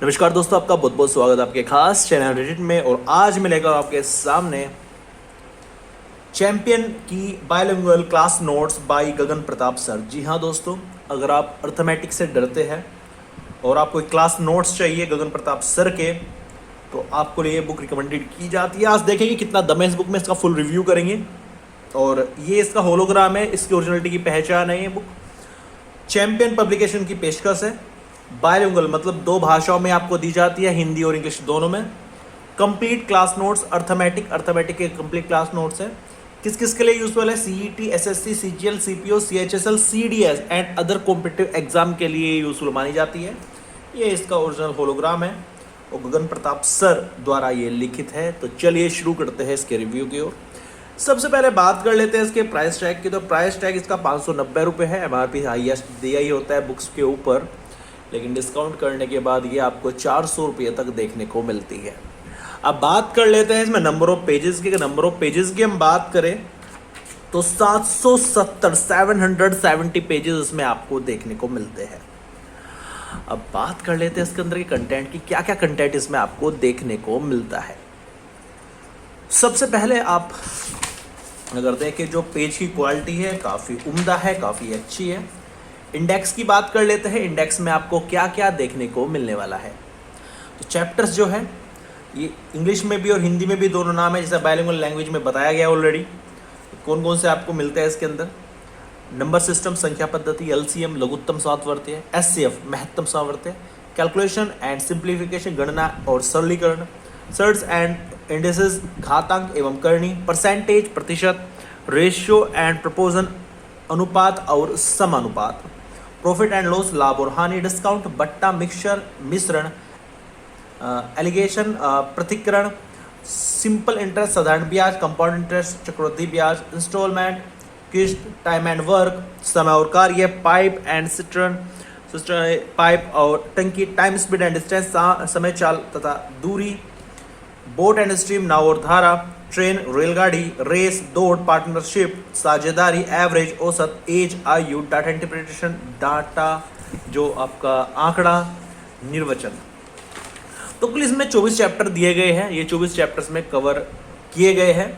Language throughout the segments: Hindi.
नमस्कार दोस्तों, आपका बहुत बहुत स्वागत है आपके खास चैनल रेडिट में। और आज मैं लेकर आपके सामने चैंपियन की बायलिंगुअल क्लास नोट्स बाय गगन प्रताप सर। जी हाँ दोस्तों, अगर आप अर्थमेटिक से डरते हैं और आपको क्लास नोट्स चाहिए गगन प्रताप सर के, तो आपको ये बुक रिकमेंडेड की जाती है। आज देखेंगे कितना दम है इस बुक में, इसका फुल रिव्यू करेंगे। और ये इसका होलोग्राम है, इसकी ओरिजिनलिटी की पहचान है। ये बुक चैंपियन पब्लिकेशन की पेशकश है। बायलिंगुअल मतलब दो भाषाओं में आपको दी जाती है, हिंदी और इंग्लिश दोनों में। कंप्लीट क्लास नोट्स अर्थमेटिक के कंप्लीट क्लास नोट्स है। किस किस के लिए यूजफुल है? CET, SSC, CGL, CPO, CHSL, CDS and other competitive exam के लिए यूजफुल मानी जाती है। ये इसका ओरिजिनल होलोग्राम है और गगन प्रताप सर द्वारा ये लिखित है। तो चलिए शुरू करते हैं इसके रिव्यू की ओर। सबसे पहले बात कर लेते हैं इसके प्राइस टैग की। तो प्राइस टैग इसका 590 रुपये है। एमआरपी हाईएस्ट दिया ही होता है बुक्स के ऊपर, लेकिन डिस्काउंट करने के बाद ये आपको 400 रुपये तक देखने को मिलती है। अब बात कर लेते हैं इसमें नंबर ऑफ पेजेस की। नंबर ऑफ पेजेस की हम बात करें तो 770 पेजेस इसमें आपको देखने को मिलते हैं। अब बात कर लेते हैं इसके अंदर के कंटेंट की, क्या क्या कंटेंट इसमें आपको देखने को मिलता है। सबसे पहले आप अगर देखें, जो पेज की क्वालिटी है काफ़ी उम्दा है, काफ़ी अच्छी है। इंडेक्स की बात कर लेते हैं। इंडेक्स में आपको क्या क्या देखने को मिलने वाला है। तो चैप्टर्स जो है ये इंग्लिश में भी और हिंदी में भी दोनों नाम है, जैसा बायलिंगुअल लैंग्वेज में बताया गया ऑलरेडी। कौन कौन से आपको मिलते हैं इसके अंदर? नंबर सिस्टम, संख्या पद्धति, एलसीएम लघुत्तम सातवर्तीय, एचसीएफ महत्तम सातवर्तीय, कैलकुलेशन एंड सिंप्लीफिकेशन गणना और सरलीकरण, सर्ट्स एंड इंडिसेस घातांक एवं करणी, परसेंटेज प्रतिशत, रेशियो एंड प्रपोजन अनुपात और समानुपात, प्रॉफिट एंड लॉस लाभ और हानि, डिस्काउंट, बट्टा, मिक्सचर मिश्रण, एलिगेशन प्रतिकरण, सिंपल इंटरेस्ट साधारण ब्याज, कंपाउंड इंटरेस्ट चक्रवृद्धि ब्याज, इंस्टॉलमेंट, किस्त, टाइम एंड वर्क, समय और कार्य, पाइप एंड सिस्टर्न, पाइप और टंकी, टाइम स्पीड एंड डिस्टेंस, समय चाल तथा दूरी, बोट एंड स्ट्रीम नाव और धारा, ट्रेन, रेलगाड़ी, रेस, दौड़, पार्टनरशिप, साझेदारी, एवरेज, औसत, एज, आयु, डाटा इंटरप्रिटेशन, डाटा जो आपका आंकड़ा, निर्वचन। तो कुल इसमें 24 चैप्टर दिए गए हैं। ये 24 चैप्टर्स में कवर किए गए हैं।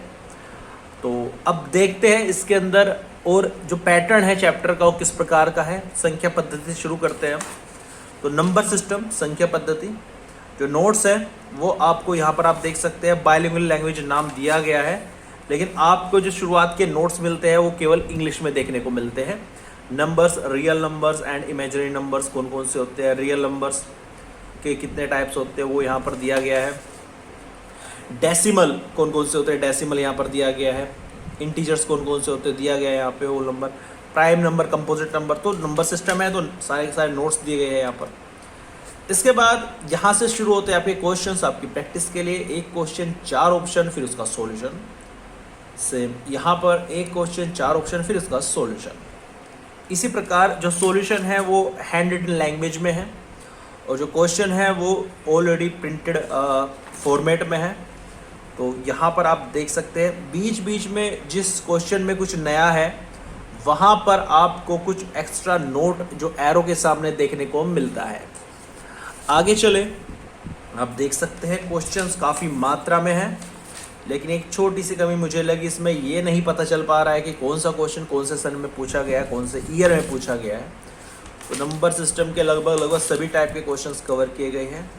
तो अब देखते हैं इसके अंदर और जो पैटर्न है चैप्टर का वो किस प्रकार का है। संख्या पद्धति से शुरू करते हैं। तो नंबर सिस्टम, संख्या पद्धति, जो नोट्स है वो आपको यहाँ पर आप देख सकते हैं बायलिंगुअल लैंग्वेज नाम दिया गया है, लेकिन आपको जो शुरुआत के नोट्स मिलते हैं वो केवल इंग्लिश में देखने को मिलते हैं। Numbers, real numbers and imaginary numbers कौन कौन से होते हैं, रियल नंबर्स के कितने टाइप्स होते हैं वो यहाँ पर दिया गया है। डेसिमल कौन कौन से होते हैं, डेसिमल यहाँ पर दिया गया है। इंटीजर्स कौन कौन से होते हैं दिया गया है यहाँ पे वो number. Prime number, composite number, तो नंबर सिस्टम है तो सारे के सारे नोट्स दिए गए हैं यहाँ पर। इसके बाद यहाँ से शुरू होते हैं आपके क्वेश्चंस आपकी प्रैक्टिस के लिए। एक क्वेश्चन 4 ऑप्शन फिर उसका सॉल्यूशन। सेम यहाँ पर एक क्वेश्चन 4 ऑप्शन फिर उसका सॉल्यूशन। इसी प्रकार जो सॉल्यूशन है वो हैंड रिटन लैंग्वेज में है और जो क्वेश्चन है वो ऑलरेडी प्रिंटेड फॉर्मेट में है। तो यहाँ पर आप देख सकते हैं बीच बीच में जिस क्वेश्चन में कुछ नया है वहाँ पर आपको कुछ एक्स्ट्रा नोट जो एरो के सामने देखने को मिलता है। आगे चले, आप देख सकते हैं क्वेश्चंस काफ़ी मात्रा में है, लेकिन एक छोटी सी कमी मुझे लगी इसमें, ये नहीं पता चल पा रहा है कि कौन सा क्वेश्चन कौन से सन में पूछा गया है, कौन से ईयर में पूछा गया है। तो नंबर सिस्टम के लगभग सभी टाइप के क्वेश्चंस कवर किए गए हैं।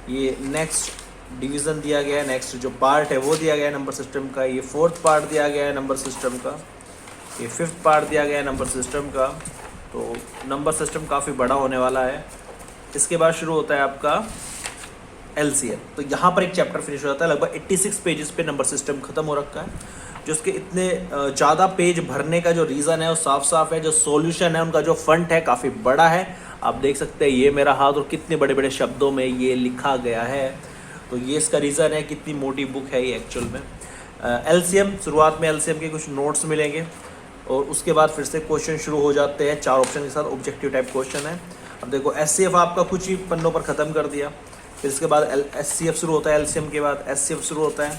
ये नेक्स्ट डिवीज़न दिया गया है, नेक्स्ट जो पार्ट है वो दिया गया है नंबर सिस्टम का। ये 4th पार्ट दिया गया है नंबर सिस्टम का। ये 5th पार्ट दिया गया है नंबर सिस्टम का। तो नंबर सिस्टम काफ़ी बड़ा होने वाला है। इसके बाद शुरू होता है आपका एलसीएम। तो यहाँ पर एक चैप्टर फिनिश हो जाता है। लगभग 86 पेजेस पे नंबर सिस्टम खत्म हो रखा है। जो उसके इतने ज़्यादा पेज भरने का जो रीज़न है वो साफ साफ है। जो सॉल्यूशन है उनका जो फंट है काफ़ी बड़ा है। आप देख सकते हैं ये मेरा हाथ और कितने बड़े बड़े शब्दों में ये लिखा गया है। तो ये इसका रीज़न है कितनी मोटी बुक है ये एक्चुअल में। एलसीएम, शुरुआत में एलसीएम के कुछ नोट्स मिलेंगे और उसके बाद फिर से क्वेश्चन शुरू हो जाते हैं 4 ऑप्शन के साथ। ऑब्जेक्टिव टाइप क्वेश्चन है। अब देखो एचसीएफ आपका कुछ ही पन्नों पर ख़त्म कर दिया। फिर इसके बाद एचसीएफ शुरू होता है, एलसीएम के बाद एचसीएफ शुरू होता है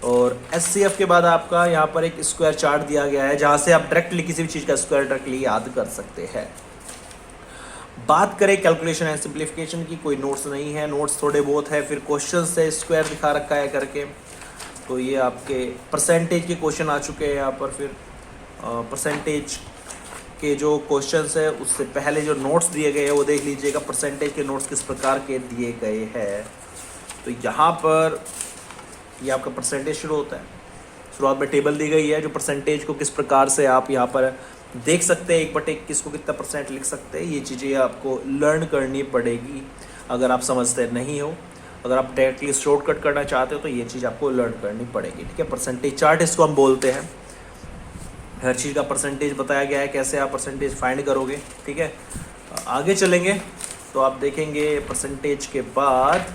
और एचसीएफ के बाद आपका यहाँ पर एक स्क्वायर चार्ट दिया गया है जहाँ से आप डायरेक्टली किसी भी चीज़ का स्क्वायर डायरेक्टली याद कर सकते हैं। बात करें कैलकुलेशन एंड सिंप्लीफिकेशन की, कोई नोट्स नहीं है, नोट्स थोड़े बहुत है। फिर क्वेश्चन से स्क्वायर दिखा रखा है करके, तो ये आपके परसेंटेज के क्वेश्चन आ चुके हैं यहाँ पर। फिर परसेंटेज के जो क्वेश्चंस है उससे पहले जो नोट्स दिए गए हैं वो देख लीजिएगा, परसेंटेज के नोट्स किस प्रकार के दिए गए हैं। तो यहाँ पर ये आपका परसेंटेज शुरू होता है, शुरुआत में टेबल दी गई है जो परसेंटेज को किस प्रकार से आप यहाँ पर देख सकते हैं, 1/21 को कितना परसेंट लिख सकते हैं। ये चीज़ें आपको लर्न करनी पड़ेगी अगर आप समझते नहीं हो। अगर आप डायरेक्टली शॉर्टकट करना चाहते हो तो ये चीज़ आपको लर्न करनी पड़ेगी, ठीक है। परसेंटेज चार्ट इसको हम बोलते हैं, हर चीज़ का परसेंटेज बताया गया है, कैसे आप परसेंटेज फाइंड करोगे, ठीक है। आगे चलेंगे तो आप देखेंगे परसेंटेज के बाद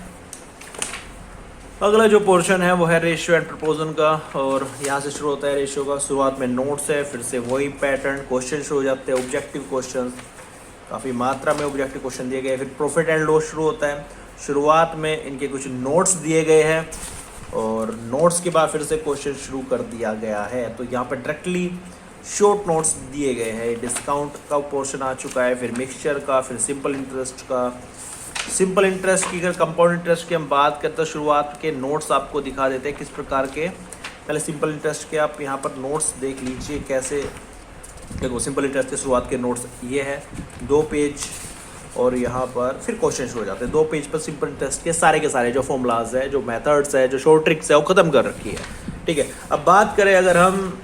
अगला जो पोर्शन है वो है रेशियो एंड प्रपोजन का, और यहाँ से शुरू होता है रेशियो का। शुरुआत में नोट्स है, फिर से वही पैटर्न, क्वेश्चन शुरू हो जाते हैं, ऑब्जेक्टिव क्वेश्चन, काफ़ी मात्रा में ऑब्जेक्टिव क्वेश्चन दिए गए। फिर प्रॉफिट एंड लॉस शुरू होता है, शुरुआत में इनके कुछ नोट्स दिए गए हैं और नोट्स के बाद फिर से क्वेश्चन शुरू कर दिया गया है। तो यहाँ पर डायरेक्टली शॉर्ट नोट्स दिए गए हैं। डिस्काउंट का पोर्शन आ चुका है, फिर मिक्सचर का, फिर सिंपल इंटरेस्ट का। सिंपल इंटरेस्ट की, अगर कंपाउंड इंटरेस्ट की हम बात करते हैं, शुरुआत के नोट्स आपको दिखा देते हैं किस प्रकार के। पहले सिंपल इंटरेस्ट के आप यहाँ पर नोट्स देख लीजिए कैसे। देखो सिंपल इंटरेस्ट के शुरुआत के नोट्स ये है, 2 पेज, और यहाँ पर फिर क्वेश्चन शुरू हो जाते हैं। 2 पेज पर सिंपल इंटरेस्ट के सारे जो फॉर्मूलाज है, जो मेथड्स है, जो शॉर्ट ट्रिक्स है वो ख़त्म कर रखी है, ठीक है। अब बात करें अगर हम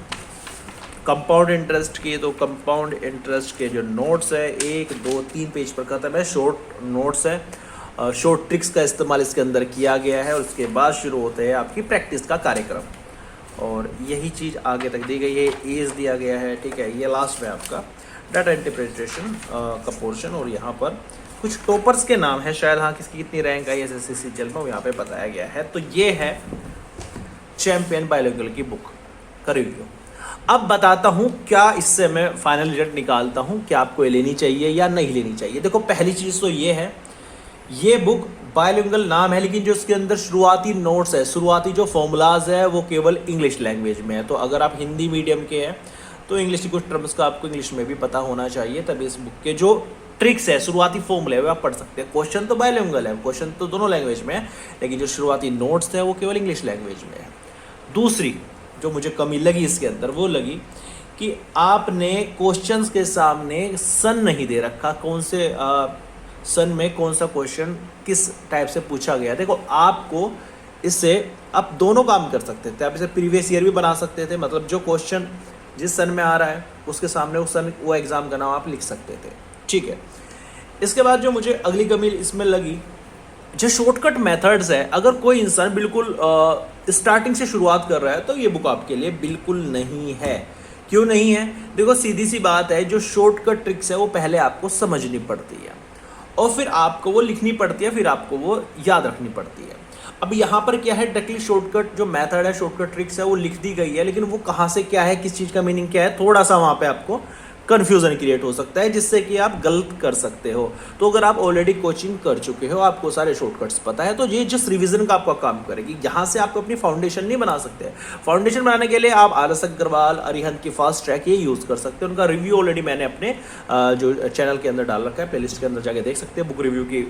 कंपाउंड इंटरेस्ट की, तो कंपाउंड इंटरेस्ट के जो नोट्स है 1, 2, 3 पेज पर खत्म है, शॉर्ट नोट्स है। शॉर्ट ट्रिक्स का इस्तेमाल इसके अंदर किया गया है और उसके बाद शुरू होते हैं आपकी प्रैक्टिस का कार्यक्रम, और यही चीज़ आगे तक दी गई है। एज दिया गया है, ठीक है। ये लास्ट में आपका डाटा इंटरप्रिटेशन का पोर्शन, और यहाँ पर कुछ टॉपर्स के नाम है, शायद हाँ किसकी कितनी रैंक आई SSC CGL में वो यहाँ पे बताया गया है। तो ये है चैंपियन बायोलॉजिकल की बुक का रिव्यू। अब बताता हूँ क्या इससे मैं फाइनल रिजल्ट निकालता हूँ, क्या आपको ये लेनी चाहिए या नहीं लेनी चाहिए। देखो पहली चीज़ तो ये है, ये बुक बायोलिंगुअल नाम है, लेकिन जो इसके अंदर शुरुआती नोट्स है, शुरुआती जो फॉर्मूलाज है वो केवल इंग्लिश लैंग्वेज में है। तो अगर आप हिंदी मीडियम के हैं तो इंग्लिश की कुछ टर्म्स का आपको इंग्लिश में भी पता होना चाहिए, तभी इस बुक के जो ट्रिक्स है, शुरुआती फॉर्मूले है वो आप पढ़ सकते हैं। क्वेश्चन तो बायोलिंगुअल है, क्वेश्चन तो दोनों लैंग्वेज में है, लेकिन जो शुरुआती नोट्स है वो केवल इंग्लिश लैंग्वेज में है। दूसरी जो मुझे कमी लगी इसके अंदर वो लगी कि आपने क्वेश्चंस के सामने सन नहीं दे रखा, कौन से सन में कौन सा क्वेश्चन किस टाइप से पूछा गया। देखो आपको इससे आप दोनों काम कर सकते थे, आप इसे प्रीवियस ईयर भी बना सकते थे, मतलब जो क्वेश्चन जिस सन में आ रहा है उसके सामने उस सन वो एग्ज़ाम का नाम आप लिख सकते थे, ठीक है। इसके बाद जो मुझे अगली कमी इसमें लगी, जो शॉर्टकट मेथड्स है, अगर कोई इंसान बिल्कुल स्टार्टिंग से शुरुआत कर रहा है तो ये बुक आपके लिए बिल्कुल नहीं है। क्यों नहीं है? देखो सीधी सी बात है, जो शॉर्टकट ट्रिक्स है वो पहले आपको समझनी पड़ती है और फिर आपको वो लिखनी पड़ती है, फिर आपको वो याद रखनी पड़ती है। अब यहाँ पर क्या है, डायरेक्टली शॉर्टकट जो मेथड है, शॉर्टकट ट्रिक्स है वो लिख दी गई है, लेकिन वो कहाँ से क्या है, किस चीज़ का मीनिंग क्या है, थोड़ा सा वहाँ पे आपको कन्फ्यूज़न क्रिएट हो सकता है, जिससे कि आप गलत कर सकते हो। तो अगर आप ऑलरेडी कोचिंग कर चुके हो, आपको सारे शॉर्टकट्स पता है, तो ये जस्ट रिवीजन का आपका काम करेगी। यहाँ से आप अपनी फाउंडेशन नहीं बना सकते। फाउंडेशन बनाने के लिए आप आरएस अग्रवाल, अरिहंत की फास्ट ट्रैक ये यूज़ कर सकते हैं। उनका रिव्यू ऑलरेडी मैंने अपने जो चैनल के अंदर डाल रखा है, प्लेलिस्ट के अंदर जाके देख सकते हैं, बुक रिव्यू की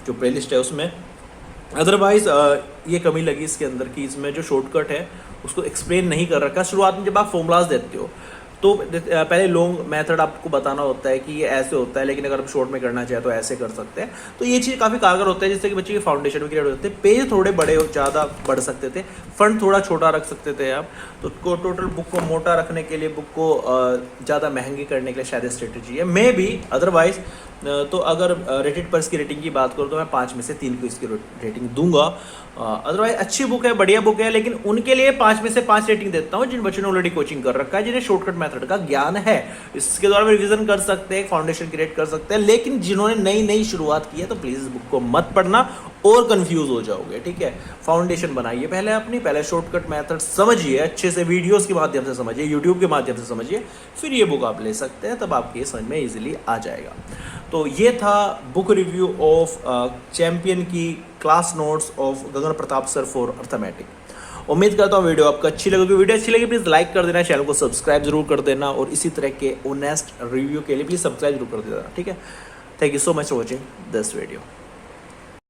जो प्लेलिस्ट है उसमें। अदरवाइज़ ये कमी लगी इसके अंदर कि इसमें जो शॉर्टकट है उसको एक्सप्लेन नहीं कर रखा। शुरुआत में जब आप फॉर्मूलाज देते हो तो पहले लॉन्ग मेथड आपको बताना होता है कि ये ऐसे होता है, लेकिन अगर हम शॉर्ट में करना चाहे तो ऐसे कर सकते हैं। तो ये चीज़ काफ़ी कारगर होता है, जिससे कि बच्चे की फाउंडेशन भी क्रिएट हो जाते हैं। पेज थोड़े बड़े ज़्यादा बढ़ सकते थे, फंड थोड़ा छोटा रख सकते थे आप। तो टोटल बुक को मोटा रखने के लिए, बुक को ज़्यादा महंगी करने के लिए शायद स्ट्रेटेजी है, मे बी। अदरवाइज तो अगर रेटेड पर इसकी रेटिंग की बात करूँ तो मैं 5 में से 3 को इसकी रेटिंग दूंगा। अदरवाइज अच्छी बुक है, बढ़िया बुक है, लेकिन उनके लिए 5 में से 5 रेटिंग देता हूँ जिन बच्चों ने ऑलरेडी कोचिंग कर रखा है, जिन्हें शॉर्टकट मेथड का ज्ञान है। इसके द्वारा रिवीजन कर सकते हैं, फाउंडेशन क्रिएट कर सकते हैं, लेकिन जिन्होंने नई शुरुआत की है तो प्लीज़ इस बुक को मत पढ़ना और कंफ्यूज हो जाओगे, ठीक है। फाउंडेशन बनाइए पहले अपनी, पहले शॉर्टकट मेथड समझिए अच्छे से, वीडियोस के माध्यम से समझिए, यूट्यूब के माध्यम से समझिए, फिर ये बुक आप ले सकते हैं, तब आपके समझ में इजीली आ जाएगा। तो ये था बुक रिव्यू ऑफ चैंपियन की class notes of Gagan Pratap sir for arithmetic. उम्मीद करता हूँ वीडियो आपको अच्छी लगेगी। वीडियो अच्छी लगी प्लीज़ लाइक कर देना, चैनल को सब्सक्राइब जरूर कर देना, और इसी तरह के ऑनेस्ट रिव्यू के लिए प्लीज़ सब्सक्राइब जरूर कर देना, ठीक है। Thank you so much for watching this video.